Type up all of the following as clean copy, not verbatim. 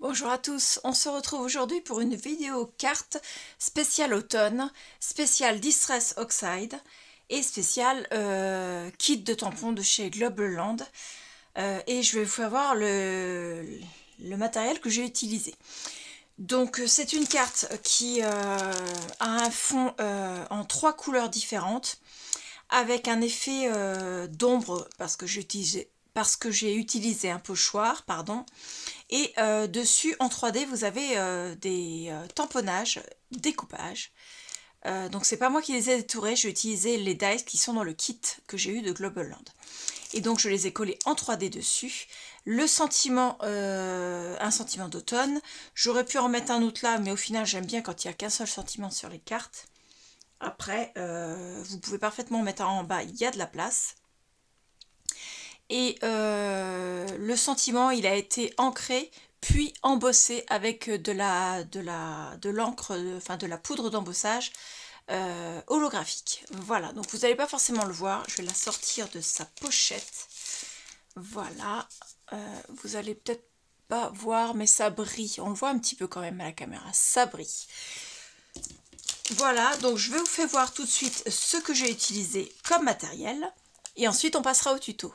Bonjour à tous, on se retrouve aujourd'hui pour une vidéo carte spéciale automne, spéciale Distress Oxide et spéciale kit de tampons de chez Global Land. Et je vais vous faire voir le matériel que j'ai utilisé. Donc c'est une carte qui a un fond en 3 couleurs différentes avec un effet d'ombre parce que j'ai utilisé un pochoir, pardon. Et dessus, en 3D, vous avez des tamponnages, découpages. Donc c'est pas moi qui les ai détourés, j'ai utilisé les dies qui sont dans le kit que j'ai eu de Global Land. Et donc je les ai collés en 3D dessus. Le sentiment, un sentiment d'automne. J'aurais pu en mettre un autre là, mais au final j'aime bien quand il n'y a qu'un seul sentiment sur les cartes. Après, vous pouvez parfaitement mettre un en bas, il y a de la place. Et le sentiment, il a été ancré puis embossé avec de l'encre, enfin de la poudre d'embossage holographique. Voilà, donc vous n'allez pas forcément le voir. Je vais la sortir de sa pochette. Voilà, vous allez peut-être pas voir, mais ça brille. On le voit un petit peu quand même à la caméra, ça brille. Voilà, donc je vais vous faire voir tout de suite ce que j'ai utilisé comme matériel. Et ensuite, on passera au tuto.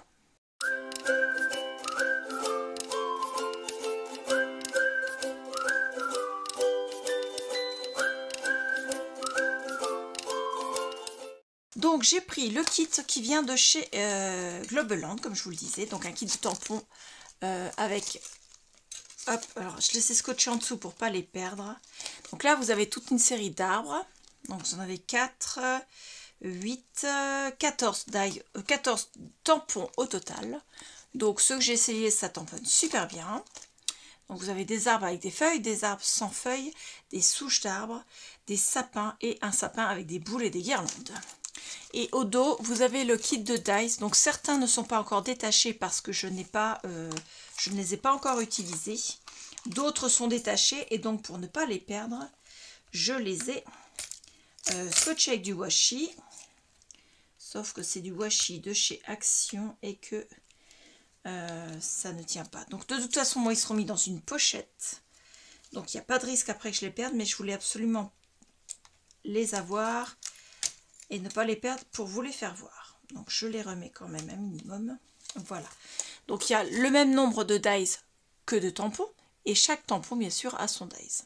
Donc j'ai pris le kit qui vient de chez Global Land, comme je vous le disais, donc un kit de tampons avec, hop, alors je laisse scotcher en dessous pour pas les perdre. Donc là vous avez toute une série d'arbres, donc vous en avez 4, 8, 14 tampons au total. Donc ceux que j'ai essayé, ça tamponne super bien. Donc vous avez des arbres avec des feuilles, des arbres sans feuilles, des souches d'arbres, des sapins et un sapin avec des boules et des guirlandes. Et au dos, vous avez le kit de dies. Donc certains ne sont pas encore détachés parce que je ne les ai pas encore utilisés. D'autres sont détachés et donc pour ne pas les perdre, je les ai scotchés avec du washi. Sauf que c'est du washi de chez Action et que ça ne tient pas. Donc de toute façon, moi, ils seront mis dans une pochette. Donc il n'y a pas de risque après que je les perde, mais je voulais absolument les avoir et ne pas les perdre pour vous les faire voir. Donc je les remets quand même un minimum. Voilà. Donc il y a le même nombre de dies que de tampons et chaque tampon bien sûr a son dies.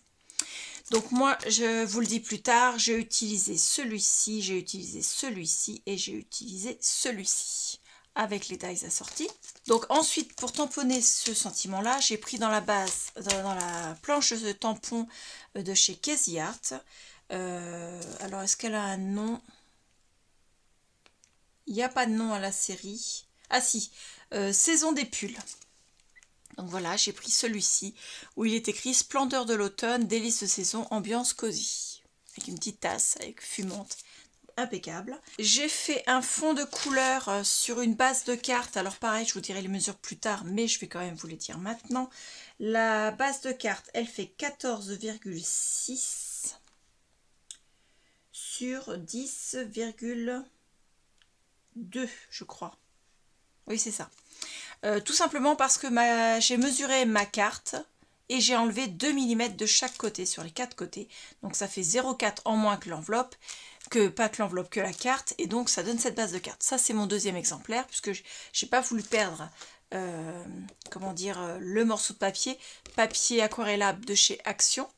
Donc moi je vous le dis plus tard, j'ai utilisé celui-ci, j'ai utilisé celui-ci et j'ai utilisé celui-ci avec les dies assortis. Donc ensuite pour tamponner ce sentiment là, j'ai pris dans la base, dans la planche de tampon de chez Casey Art. Alors est-ce qu'elle a un nom? Il n'y a pas de nom à la série. Ah si, Saison des pulls. Donc voilà, j'ai pris celui-ci où il est écrit Splendeur de l'automne, délices de saison, ambiance cosy. Avec une petite tasse avec fumante. Impeccable. J'ai fait un fond de couleur sur une base de carte. Alors pareil, je vous dirai les mesures plus tard, mais je vais quand même vous les dire maintenant. La base de carte, elle fait 14,6 sur 10,2, je crois. Oui, c'est ça. Tout simplement parce que j'ai mesuré ma carte et j'ai enlevé 2 mm de chaque côté sur les 4 côtés. Donc ça fait 0,4 en moins que l'enveloppe, pas que l'enveloppe, que la carte. Et donc ça donne cette base de carte. Ça c'est mon deuxième exemplaire puisque j'ai pas voulu perdre comment dire, le morceau de papier aquarellable de chez Action.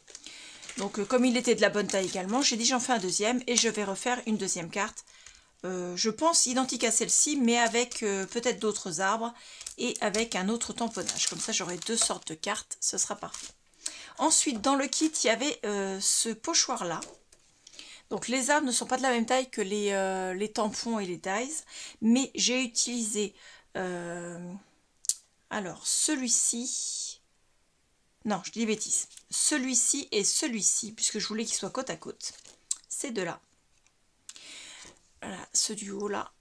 Donc comme il était de la bonne taille également, j'ai dit j'en fais un deuxième et je vais refaire une deuxième carte. Je pense identique à celle-ci, mais avec peut-être d'autres arbres et avec un autre tamponnage. Comme ça, j'aurai 2 sortes de cartes, ce sera parfait. Ensuite, dans le kit, il y avait ce pochoir-là. Donc, les arbres ne sont pas de la même taille que les tampons et les dies, mais j'ai utilisé alors celui-ci. Non, je dis des bêtises. Celui-ci et celui-ci, puisque je voulais qu'ils soient côte à côte. Ces deux-là. Voilà, ce duo là.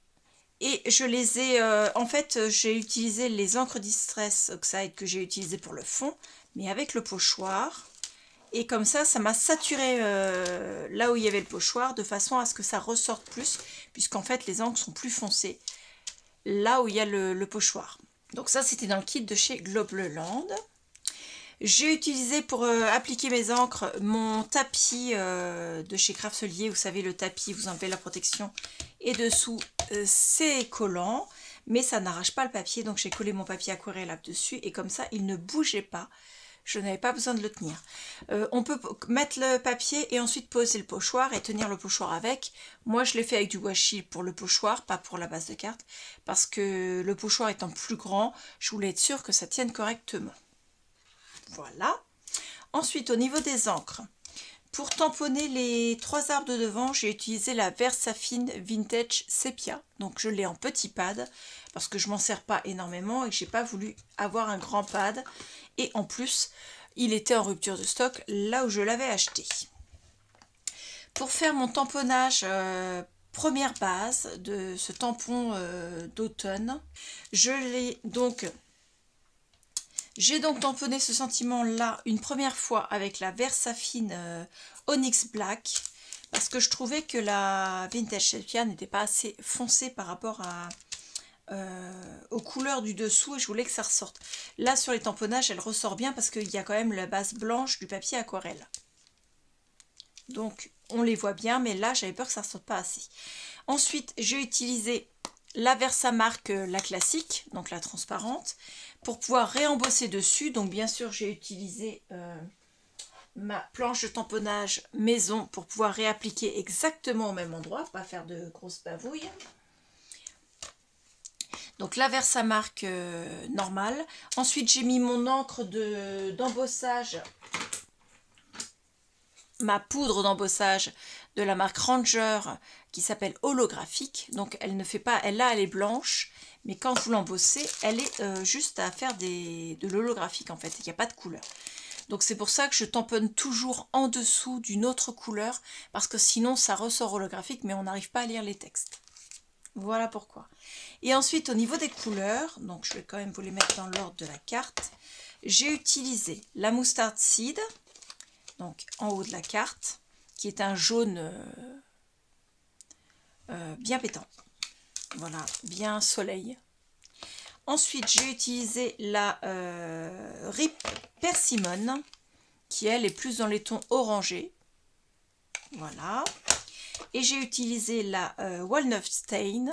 Et je les ai, en fait, j'ai utilisé les encres Distress Oxide que j'ai utilisées pour le fond, mais avec le pochoir. Et comme ça m'a saturé là où il y avait le pochoir, de façon à ce que ça ressorte plus, puisqu'en fait, les encres sont plus foncées là où il y a le pochoir. Donc ça, c'était dans le kit de chez Global Land. J'ai utilisé pour appliquer mes encres mon tapis de chez Craftelier. Vous savez, le tapis, vous enlevez la protection et dessous c'est collant, mais ça n'arrache pas le papier. Donc j'ai collé mon papier aquarelle dessus et comme ça il ne bougeait pas. Je n'avais pas besoin de le tenir. On peut mettre le papier et ensuite poser le pochoir et tenir le pochoir avec. Moi je l'ai fait avec du washi pour le pochoir, pas pour la base de carte, parce que le pochoir étant plus grand, je voulais être sûre que ça tienne correctement. Voilà. Ensuite, au niveau des encres, pour tamponner les 3 arbres de devant, j'ai utilisé la Versafine Vintage Sepia. Donc je l'ai en petit pad parce que je m'en sers pas énormément et que j'ai pas voulu avoir un grand pad. Et en plus, il était en rupture de stock là où je l'avais acheté. Pour faire mon tamponnage première base de ce tampon d'automne, j'ai donc tamponné ce sentiment-là une première fois avec la Versafine Onyx Black parce que je trouvais que la Vintage Sepia n'était pas assez foncée par rapport aux couleurs du dessous et je voulais que ça ressorte. Là, sur les tamponnages, elle ressort bien parce qu'il y a quand même la base blanche du papier aquarelle. Donc, on les voit bien, mais là, j'avais peur que ça ne ressorte pas assez. Ensuite, j'ai utilisé la Versamark, la classique, donc la transparente, pour pouvoir réembosser dessus. Donc bien sûr j'ai utilisé ma planche de tamponnage maison pour pouvoir réappliquer exactement au même endroit, pas faire de grosses bavouilles. Donc la Versamark normale. Ensuite j'ai mis mon encre d'embossage, ma poudre d'embossage de la marque Ranger qui s'appelle holographique. Donc elle ne fait pas, elle est blanche. Mais quand vous l'embossez, elle est juste à faire de l'holographique en fait, il n'y a pas de couleur. Donc c'est pour ça que je tamponne toujours en dessous d'une autre couleur, parce que sinon ça ressort holographique, mais on n'arrive pas à lire les textes. Voilà pourquoi. Et ensuite au niveau des couleurs, donc je vais quand même vous les mettre dans l'ordre de la carte, j'ai utilisé la Mustard Seed, donc en haut de la carte, qui est un jaune bien pétant. Voilà, bien soleil. Ensuite, j'ai utilisé la Rip Persimmon, qui elle est plus dans les tons orangés. Voilà. Et j'ai utilisé la Walnut Stain,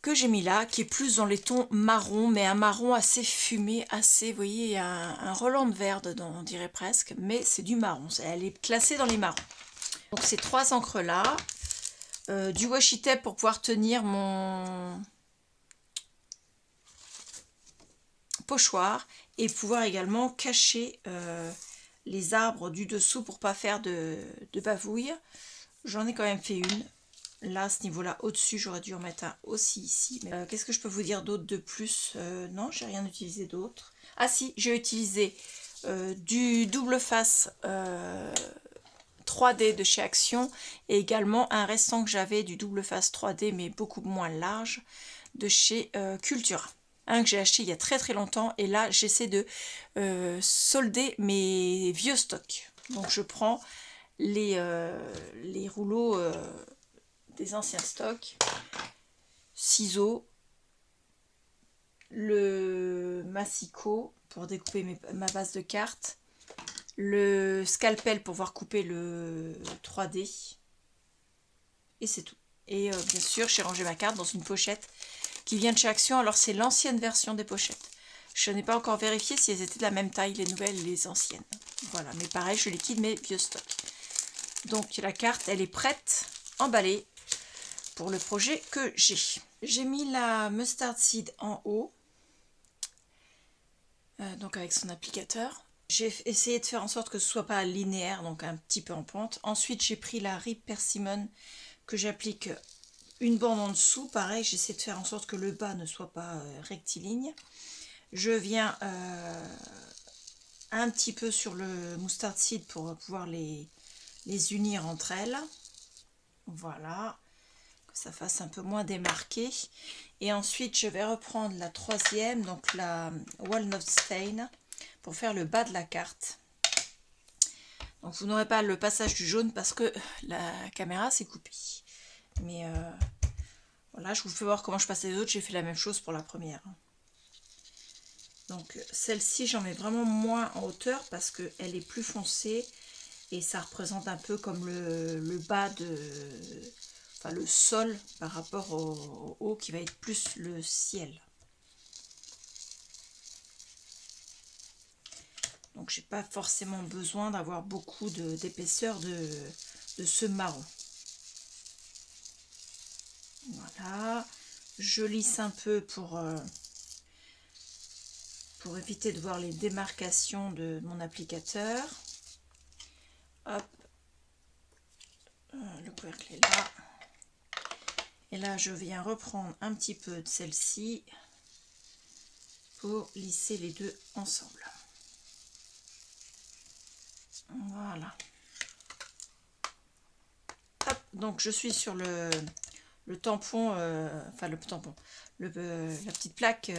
que j'ai mis là, qui est plus dans les tons marron, mais un marron assez fumé, assez, vous voyez, un Roland vert dedans, on dirait presque, mais c'est du marron. Elle est classée dans les marrons. Donc ces 3 encres-là. Du washi tape pour pouvoir tenir mon pochoir et pouvoir également cacher les arbres du dessous pour pas faire de bavouille. J'en ai quand même fait une. Là, à ce niveau-là, au-dessus, j'aurais dû en mettre un aussi ici. Qu'est-ce que je peux vous dire d'autre de plus? Non, j'ai rien utilisé d'autre. Ah si, j'ai utilisé du double face 3D de chez Action et également un restant que j'avais du double face 3D mais beaucoup moins large de chez Cultura. Un que j'ai acheté il y a très très longtemps et là j'essaie de solder mes vieux stocks. Donc je prends les rouleaux des anciens stocks, ciseaux, le massicot pour découper ma base de cartes, le scalpel pour pouvoir couper le 3D et c'est tout. Et bien sûr j'ai rangé ma carte dans une pochette qui vient de chez Action. Alors c'est l'ancienne version des pochettes, je n'ai pas encore vérifié si elles étaient de la même taille, les nouvelles et les anciennes. Voilà, mais pareil je liquide mes vieux stocks. Donc la carte elle est prête, emballée pour le projet que j'ai. J'ai mis la Mustard Seed en haut, donc avec son applicateur. J'ai essayé de faire en sorte que ce soit pas linéaire, donc un petit peu en pente. Ensuite, j'ai pris la Rip Persimmon que j'applique une bande en dessous. Pareil, j'essaie de faire en sorte que le bas ne soit pas rectiligne. Je viens un petit peu sur le Mustard Seed pour pouvoir les unir entre elles. Voilà, que ça fasse un peu moins démarqué. Et ensuite, je vais reprendre la troisième, donc la Walnut Stain, pour faire le bas de la carte. Donc vous n'aurez pas le passage du jaune parce que la caméra s'est coupée. Mais voilà, je vous fais voir comment je passe les autres. J'ai fait la même chose pour la première. Donc celle-ci, j'en mets vraiment moins en hauteur parce qu'elle est plus foncée et ça représente un peu comme le bas de... Enfin le sol par rapport au haut qui va être plus le ciel. Donc j'ai pas forcément besoin d'avoir beaucoup d'épaisseur de ce marron. Voilà, je lisse un peu pour éviter de voir les démarcations de mon applicateur. Hop, le couvercle est là. Et là, je viens reprendre un petit peu de celle-ci pour lisser les deux ensemble. Voilà. Hop, donc je suis sur le tampon, enfin le tampon, la petite plaque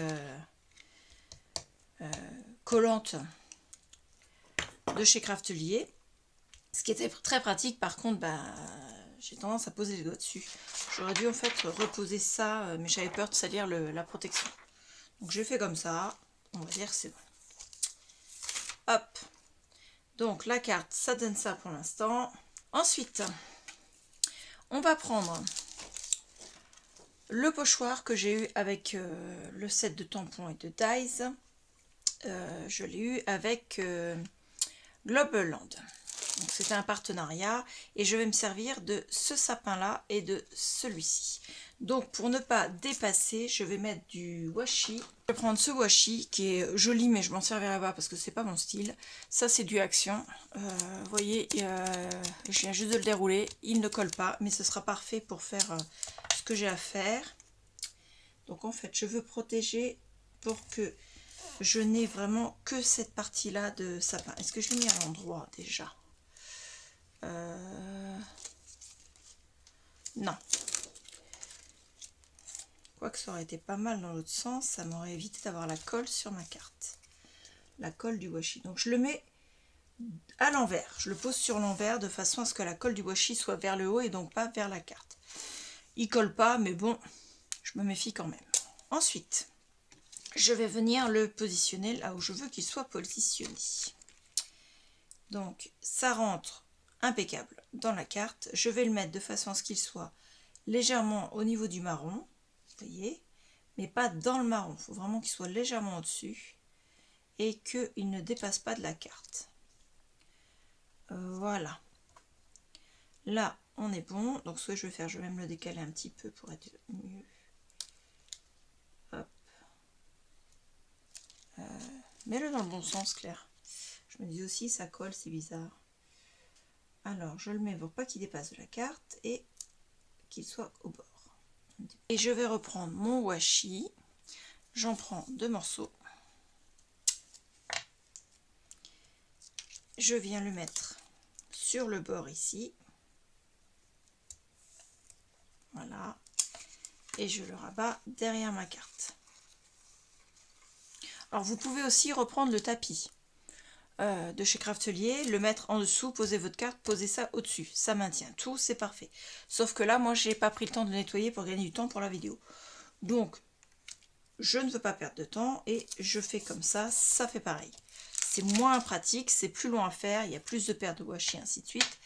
collante de chez Craftelier. Ce qui était très pratique, par contre, bah, j'ai tendance à poser les doigts dessus. J'aurais dû en fait reposer ça, mais j'avais peur de salir la protection. Donc j'ai fait comme ça, on va dire que c'est bon. Hop, donc la carte, ça donne ça pour l'instant. Ensuite, on va prendre le pochoir que j'ai eu avec le set de tampons et de dies. Je l'ai eu avec Globeland. Donc c'était un partenariat et je vais me servir de ce sapin là et de celui-ci. Donc pour ne pas dépasser, je vais mettre du washi. Je vais prendre ce washi qui est joli mais je m'en servirai pas parce que c'est pas mon style. Ça c'est du Action. Vous voyez, je viens juste de le dérouler. Il ne colle pas mais ce sera parfait pour faire ce que j'ai à faire. Donc en fait je veux protéger pour que je n'ai vraiment que cette partie là de sapin. Est-ce que je l'ai mis à l'endroit déjà? Non. Quoique ça aurait été pas mal dans l'autre sens, ça m'aurait évité d'avoir la colle sur ma carte. La colle du washi. Donc je le mets à l'envers. Je le pose sur l'envers de façon à ce que la colle du washi soit vers le haut et donc pas vers la carte. Il colle pas, mais bon, je me méfie quand même. Ensuite, je vais venir le positionner là où je veux qu'il soit positionné. Donc ça rentre impeccable dans la carte. Je vais le mettre de façon à ce qu'il soit légèrement au niveau du marron, vous voyez, mais pas dans le marron. Il faut vraiment qu'il soit légèrement au-dessus et qu'il ne dépasse pas de la carte. Voilà. Là, on est bon. Donc ce que je vais faire, je vais même le décaler un petit peu pour être mieux. Hop. Mets-le dans le bon sens, Claire. Je me dis aussi, ça colle, c'est bizarre. Alors, je le mets pour pas qu'il dépasse de la carte et qu'il soit au bord. Et je vais reprendre mon washi. J'en prends 2 morceaux. Je viens le mettre sur le bord ici. Voilà. Et je le rabats derrière ma carte. Alors, vous pouvez aussi reprendre le tapis de chez Craftelier, le mettre en dessous, poser votre carte, poser ça au-dessus. Ça maintient tout, c'est parfait. Sauf que là, moi, j'ai pas pris le temps de nettoyer pour gagner du temps pour la vidéo. Donc, je ne veux pas perdre de temps et je fais comme ça fait pareil. C'est moins pratique, c'est plus long à faire, il y a plus de paires de washi, ainsi de suite.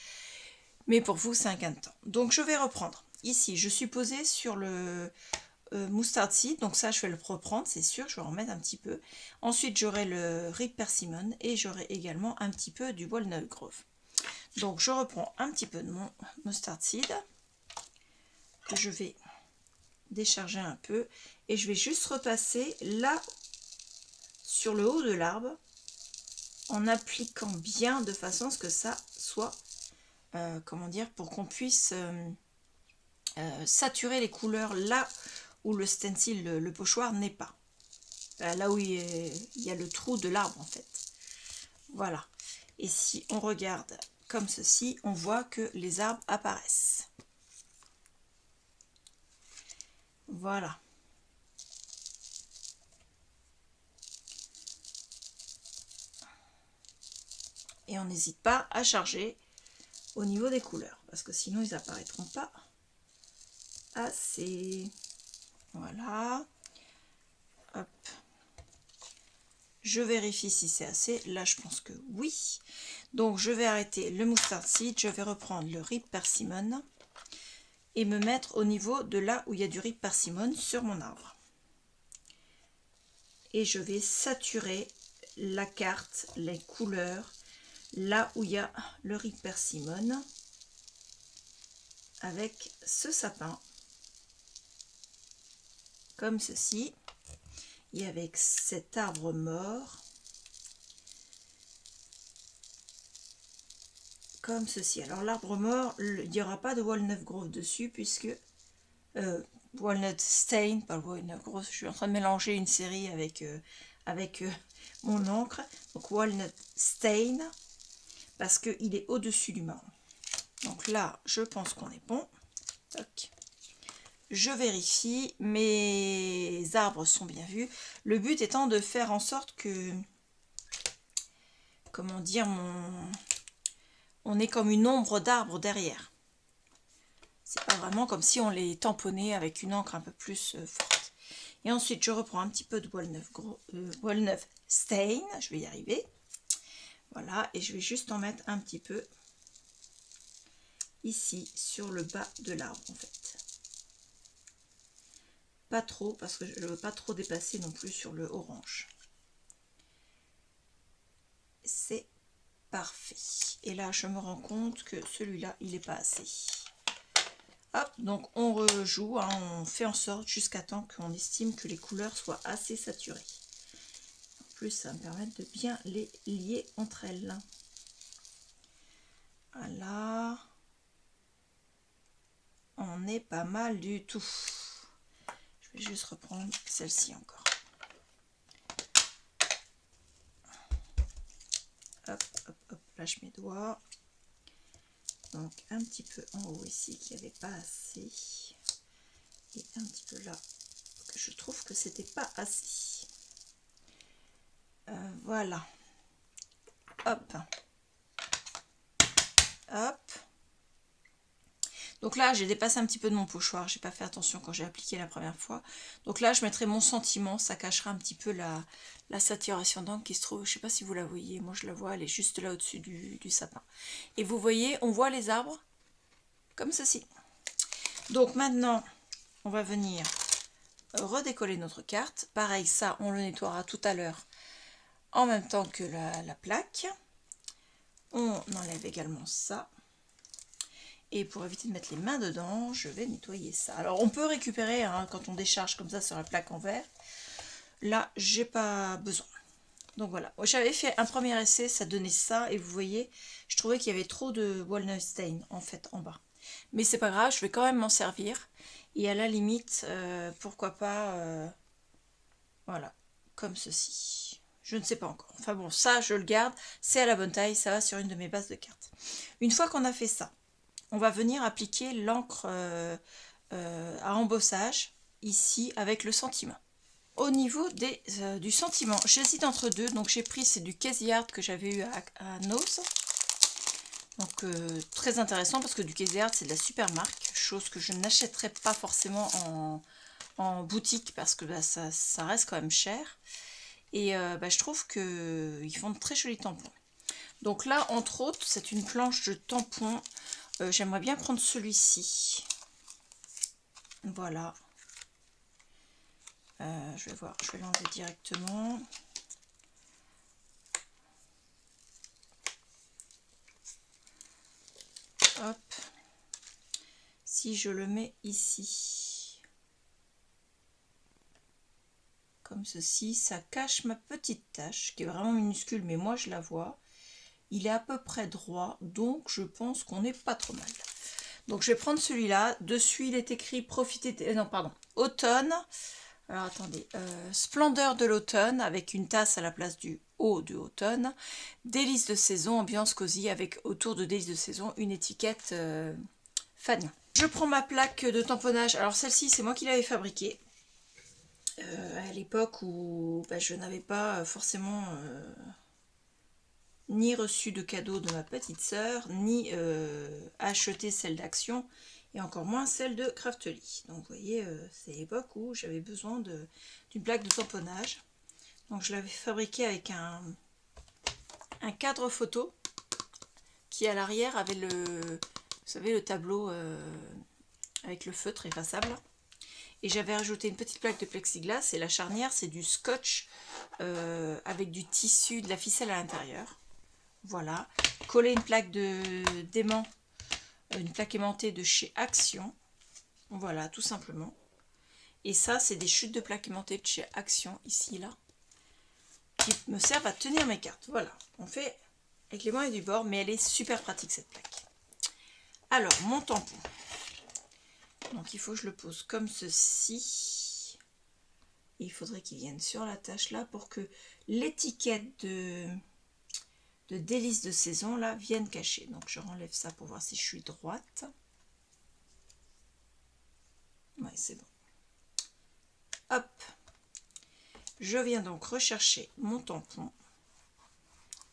Mais pour vous, c'est un gain de temps. Donc, je vais reprendre. Ici, je suis posée sur le mustard seed, donc ça je vais le reprendre, c'est sûr, je vais en remettre un petit peu. Ensuite j'aurai le Rip Persimmon et j'aurai également un petit peu du Walnut Grove. Donc je reprends un petit peu de mon mustard seed que je vais décharger un peu et je vais juste repasser là sur le haut de l'arbre en appliquant bien de façon à ce que ça soit comment dire, pour qu'on puisse saturer les couleurs là où le stencil, le pochoir n'est pas. Là où il y a le trou de l'arbre en fait. Voilà. Et si on regarde comme ceci, on voit que les arbres apparaissent. Voilà. Et on n'hésite pas à charger au niveau des couleurs, parce que sinon ils apparaîtront pas assez. Voilà. Hop. Je vérifie si c'est assez. Là, je pense que oui. Donc, je vais arrêter le mustard seed. Je vais reprendre le rib persimmon et me mettre au niveau de là où il y a du rib persimmon sur mon arbre. Et je vais saturer la carte, les couleurs, là où il y a le rib persimmon avec ce sapin, comme ceci. Et avec cet arbre mort, comme ceci. Alors l'arbre mort, il n'y aura pas de walnut grove dessus, puisque walnut stain, pas walnut grove, je suis en train de mélanger une série avec, mon encre. Donc walnut stain, parce qu'il est au-dessus du marron. Donc là, je pense qu'on est bon. Toc. Je vérifie, mes arbres sont bien vus. Le but étant de faire en sorte que, comment dire, on est comme une ombre d'arbre derrière. C'est pas vraiment comme si on les tamponnait avec une encre un peu plus forte. Et ensuite, je reprends un petit peu de walnut stain, je vais y arriver. Voilà, et je vais juste en mettre un petit peu ici, sur le bas de l'arbre en fait. Pas trop, parce que je ne veux pas trop dépasser non plus sur le orange. C'est parfait. Et là, je me rends compte que celui-là, il n'est pas assez. Hop, donc on rejoue, hein, on fait en sorte jusqu'à temps qu'on estime que les couleurs soient assez saturées. En plus, ça va me permettre de bien les lier entre elles. Voilà. On est pas mal du tout. Je vais juste reprendre celle-ci encore. Hop, hop, hop, lâche mes doigts. Donc un petit peu en haut ici qui n'y avait pas assez. Et un petit peu là que je trouve que c'était pas assez. Voilà. Hop. Hop. Donc là, j'ai dépassé un petit peu de mon pochoir. J'ai pas fait attention quand j'ai appliqué la première fois. Donc là, je mettrai mon sentiment. Ça cachera un petit peu la saturation d'encre qui se trouve. Je sais pas si vous la voyez. Moi, je la vois. Elle est juste là au-dessus du sapin. Et vous voyez, on voit les arbres comme ceci. Donc maintenant, on va venir redécoller notre carte. Pareil, ça, on le nettoiera tout à l'heure en même temps que la plaque. On enlève également ça. Et pour éviter de mettre les mains dedans, je vais nettoyer ça. Alors on peut récupérer hein, quand on décharge comme ça sur la plaque en verre. Là, j'ai pas besoin. Donc voilà. J'avais fait un premier essai, ça donnait ça. Et vous voyez, je trouvais qu'il y avait trop de walnut stain en fait en bas. Mais c'est pas grave, je vais quand même m'en servir. Et à la limite, pourquoi pas, voilà, comme ceci. Je ne sais pas encore. Enfin bon, ça je le garde. C'est à la bonne taille, ça va sur une de mes bases de cartes. Une fois qu'on a fait ça, on va venir appliquer l'encre à embossage ici avec le sentiment. Au niveau du sentiment, j'hésite entre deux. Donc j'ai pris, c'est du Casey Art que j'avais eu à Nose. Donc très intéressant parce que du Casey Art c'est de la super marque. Chose que je n'achèterais pas forcément en boutique parce que bah, ça reste quand même cher. Et bah, je trouve qu'ils font de très jolis tampons. Donc là, entre autres, c'est une planche de tampons. J'aimerais bien prendre celui-ci. Voilà. Je vais voir, je vais l'enlever directement. Hop. Si je le mets ici, comme ceci, ça cache ma petite tache, qui est vraiment minuscule, mais moi je la vois. Il est à peu près droit, donc je pense qu'on n'est pas trop mal. Donc je vais prendre celui-là. Dessus, il est écrit profitez... non, pardon, automne. Alors attendez, splendeur de l'automne avec une tasse à la place du haut de automne. Délices de saison, ambiance cosy avec autour de délices de saison une étiquette Fagnon. Je prends ma plaque de tamponnage. Alors celle-ci, c'est moi qui l'avais fabriquée. À l'époque où bah, je n'avais pas forcément ni reçu de cadeau de ma petite sœur, ni acheté celle d'Action. Et encore moins celle de Craftly. Donc vous voyez, c'est l'époque où j'avais besoin d'une plaque de tamponnage. Donc je l'avais fabriqué avec un cadre photo qui à l'arrière avait le, vous savez, le tableau avec le feutre effaçable. Et j'avais ajouté une petite plaque de plexiglas et la charnière c'est du scotch avec du tissu, de la ficelle à l'intérieur. Voilà. Coller une plaque d'aimant, une plaque aimantée de chez Action. Voilà, tout simplement. Et ça, c'est des chutes de plaques aimantées de chez Action, ici, là, qui me servent à tenir mes cartes. Voilà, on fait avec les moyens du bord, mais elle est super pratique, cette plaque. Alors, mon tampon. Donc, il faut que je le pose comme ceci. Et il faudrait qu'il vienne sur la tâche, là, pour que l'étiquette de délices de saison, là, vienne cacher. Donc, je renlève ça pour voir si je suis droite. Ouais, c'est bon. Hop, je viens donc rechercher mon tampon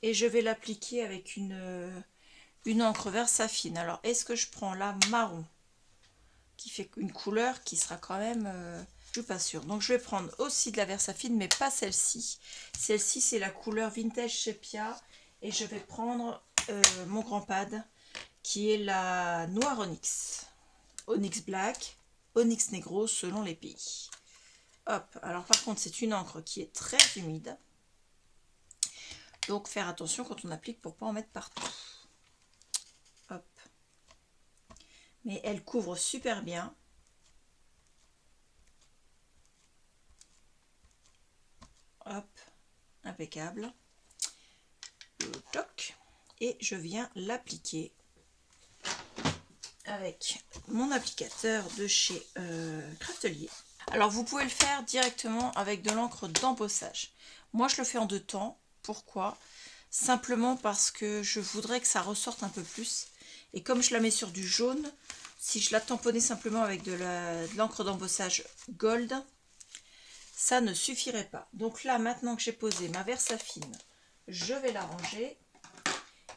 et je vais l'appliquer avec une encre Versafine. Alors, est-ce que je prends la marron qui fait une couleur qui sera quand même, je suis pas sûre. Donc, je vais prendre aussi de la Versafine, mais pas celle-ci. Celle-ci, c'est la couleur Vintage Sepia et je vais prendre mon grand pad qui est la Noire Onyx. Onyx Black, Onyx Negro selon les pays. Hop, alors par contre c'est une encre qui est très humide. Donc faire attention quand on applique pour ne pas en mettre partout. Hop. Mais elle couvre super bien. Hop, impeccable. Toc. Et je viens l'appliquer avec mon applicateur de chez Craftelier. Alors vous pouvez le faire directement avec de l'encre d'embossage. Moi je le fais en 2 temps. Pourquoi? Simplement parce que je voudrais que ça ressorte un peu plus. Et comme je la mets sur du jaune, si je la tamponnais simplement avec de l'encre d'embossage gold, ça ne suffirait pas. Donc là, maintenant que j'ai posé ma Versafine, je vais la ranger.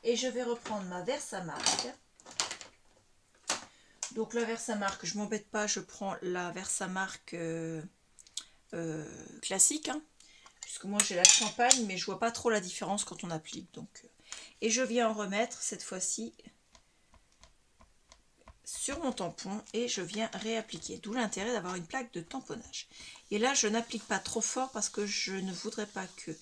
Et je vais reprendre ma Versamark. Donc la Versamark, je m'embête pas, je prends la Versamark classique. Hein, puisque moi j'ai la champagne, mais je vois pas trop la différence quand on applique. Donc, et je viens en remettre cette fois-ci sur mon tampon et je viens réappliquer. D'où l'intérêt d'avoir une plaque de tamponnage. Et là, je n'applique pas trop fort parce que je ne voudrais pas que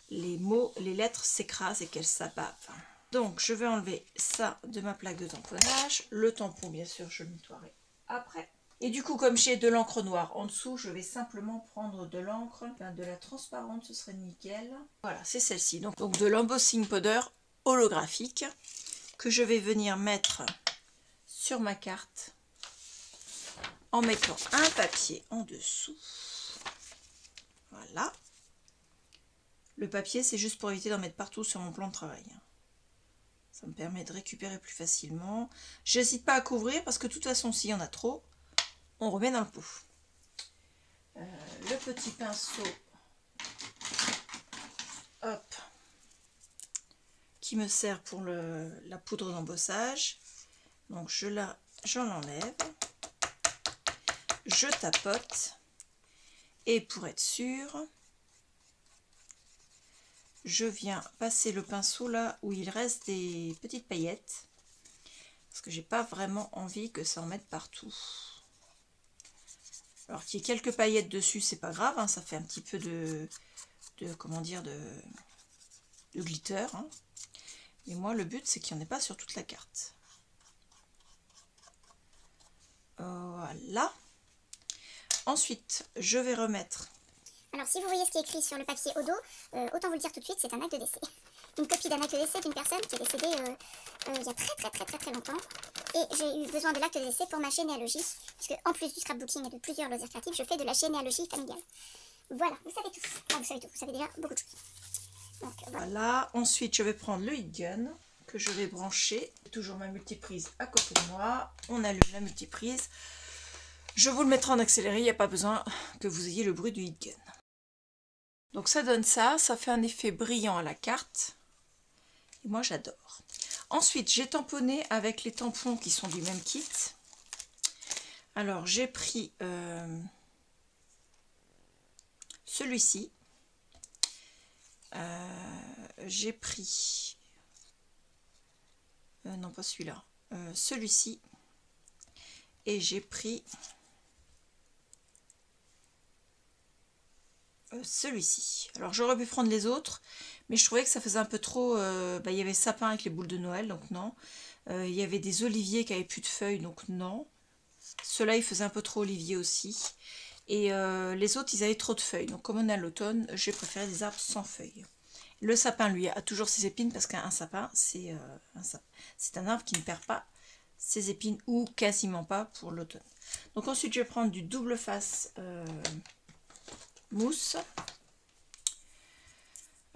les mots, les lettres s'écrasent et qu'elles s'abattent. Donc, je vais enlever ça de ma plaque de tamponnage. Le tampon, bien sûr, je le nettoierai après. Et du coup, comme j'ai de l'encre noire en dessous, je vais simplement prendre de l'encre, de la transparente, ce serait nickel. Voilà, c'est celle-ci. Donc de l'embossing powder holographique que je vais venir mettre sur ma carte en mettant un papier en dessous. Voilà. Le papier, c'est juste pour éviter d'en mettre partout sur mon plan de travail. Ça me permet de récupérer plus facilement. J'hésite pas à couvrir parce que de toute façon, s'il y en a trop, on remet dans le pot. Le petit pinceau, hop, qui me sert pour la poudre d'embossage. Donc j'en l'enlève, je tapote et pour être sûr, je viens passer le pinceau là où il reste des petites paillettes parce que j'ai pas vraiment envie que ça en mette partout. Alors qu'il y ait quelques paillettes dessus, c'est pas grave, hein, ça fait un petit peu de comment dire, de glitter. Hein. Mais moi, le but, c'est qu'il n'y en ait pas sur toute la carte. Voilà. Ensuite, je vais remettre... Alors, si vous voyez ce qui est écrit sur le papier au dos, autant vous le dire tout de suite, c'est un acte de décès. Une copie d'un acte de décès d'une personne qui est décédée il y a très longtemps. Et j'ai eu besoin de l'acte de décès pour ma généalogie, puisque en plus du scrapbooking et de plusieurs loisirs créatifs, je fais de la généalogie familiale. Voilà, vous savez tout. Enfin, vous savez tout, vous savez déjà beaucoup de choses. Donc, voilà. Ensuite, je vais prendre le heat gun que je vais brancher. Toujours ma multiprise à côté de moi. On allume la multiprise. Je vous le mettrai en accéléré, il n'y a pas besoin que vous ayez le bruit du heat gun. Donc ça donne ça, ça fait un effet brillant à la carte. Et moi j'adore. Ensuite, j'ai tamponné avec les tampons qui sont du même kit. Alors j'ai pris celui-ci. j'ai pris... non, pas celui-là. Celui-ci. Et j'ai pris... celui-ci. Alors j'aurais pu prendre les autres, mais je trouvais que ça faisait un peu trop... il y avait sapin avec les boules de Noël, donc non. Il y avait des oliviers qui avaient plus de feuilles, donc non. Ceux-là, il faisait un peu trop olivier aussi. Et les autres, ils avaient trop de feuilles. Donc comme on est à l'automne, j'ai préféré des arbres sans feuilles. Le sapin, lui, a toujours ses épines, parce qu'un sapin, c'est un arbre qui ne perd pas ses épines, ou quasiment pas pour l'automne. Donc ensuite, je vais prendre du double face mousse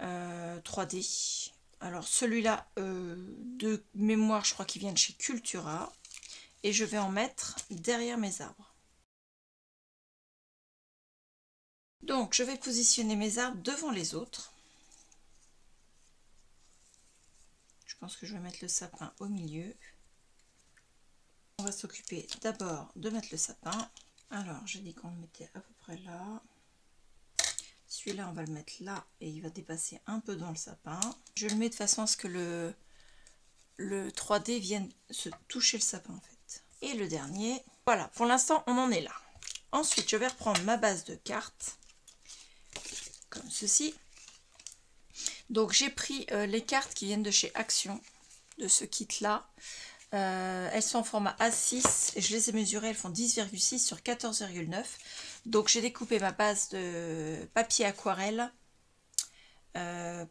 3D. Alors celui-là, de mémoire, je crois qu'il vient de chez Cultura. Et je vais en mettre derrière mes arbres. Donc je vais positionner mes arbres devant les autres. Je pense que je vais mettre le sapin au milieu. On va s'occuper d'abord de mettre le sapin. Alors j'ai dit qu'on le mettait à peu près là. Celui-là on va le mettre là et il va dépasser un peu dans le sapin. Je le mets de façon à ce que le 3D vienne se toucher le sapin en fait. Et le dernier, voilà, pour l'instant on en est là. Ensuite je vais reprendre ma base de cartes, comme ceci. Donc j'ai pris les cartes qui viennent de chez Action, de ce kit là. Elles sont en format A6 et je les ai mesurées, elles font 10,6 sur 14,9. Donc j'ai découpé ma base de papier aquarelle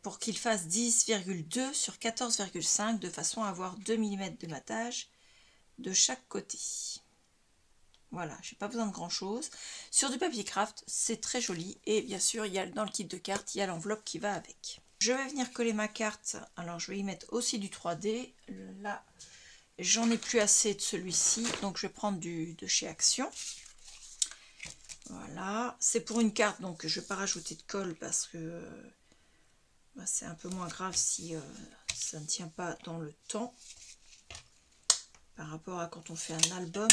pour qu'il fasse 10,2 sur 14,5 de façon à avoir 2 mm de matage de chaque côté. Voilà, j'ai pas besoin de grand chose. Sur du papier craft, c'est très joli. Et bien sûr, il y a dans le kit de cartes, il y a l'enveloppe qui va avec. Je vais venir coller ma carte. Alors, je vais y mettre aussi du 3D. Là, j'en ai plus assez de celui-ci. Donc, je vais prendre de chez Action. Voilà. C'est pour une carte, donc je vais pas rajouter de colle parce que c'est un peu moins grave si ça ne tient pas dans le temps. Par rapport à quand on fait un album.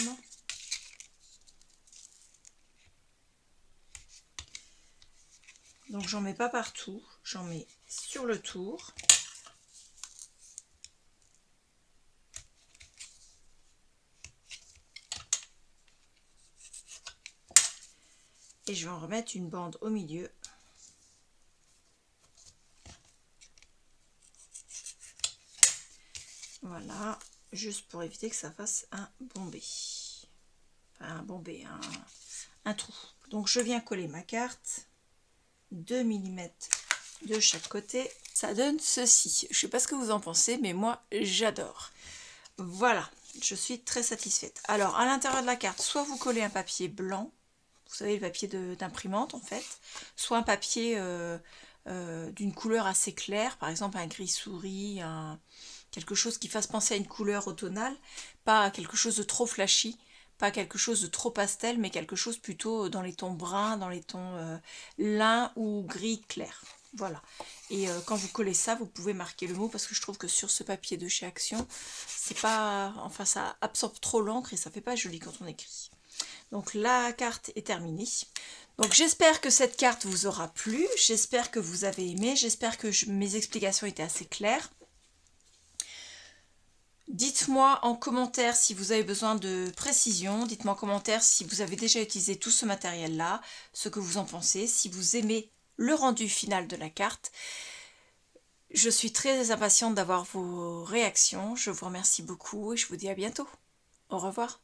Donc j'en mets pas partout, j'en mets sur le tour. Et je vais en remettre une bande au milieu. Voilà, juste pour éviter que ça fasse un bombé. Enfin, un bombé, un trou. Donc je viens coller ma carte. 2 mm de chaque côté. Ça donne ceci. Je sais pas ce que vous en pensez, mais moi j'adore. Voilà, je suis très satisfaite. Alors à l'intérieur de la carte, soit vous collez un papier blanc, vous savez le papier d'imprimante en fait, soit un papier d'une couleur assez claire, par exemple un gris souris, quelque chose qui fasse penser à une couleur automnale, pas quelque chose de trop flashy. Pas quelque chose de trop pastel, mais quelque chose plutôt dans les tons bruns, dans les tons lin ou gris clair. Voilà. Et quand vous collez ça, vous pouvez marquer le mot, parce que je trouve que sur ce papier de chez Action, c'est pas... Enfin, ça absorbe trop l'encre et ça fait pas joli quand on écrit. Donc la carte est terminée. Donc j'espère que cette carte vous aura plu. J'espère que vous avez aimé. J'espère que mes explications étaient assez claires. Dites-moi en commentaire si vous avez besoin de précision, dites-moi en commentaire si vous avez déjà utilisé tout ce matériel-là, ce que vous en pensez, si vous aimez le rendu final de la carte. Je suis très impatiente d'avoir vos réactions, je vous remercie beaucoup et je vous dis à bientôt. Au revoir.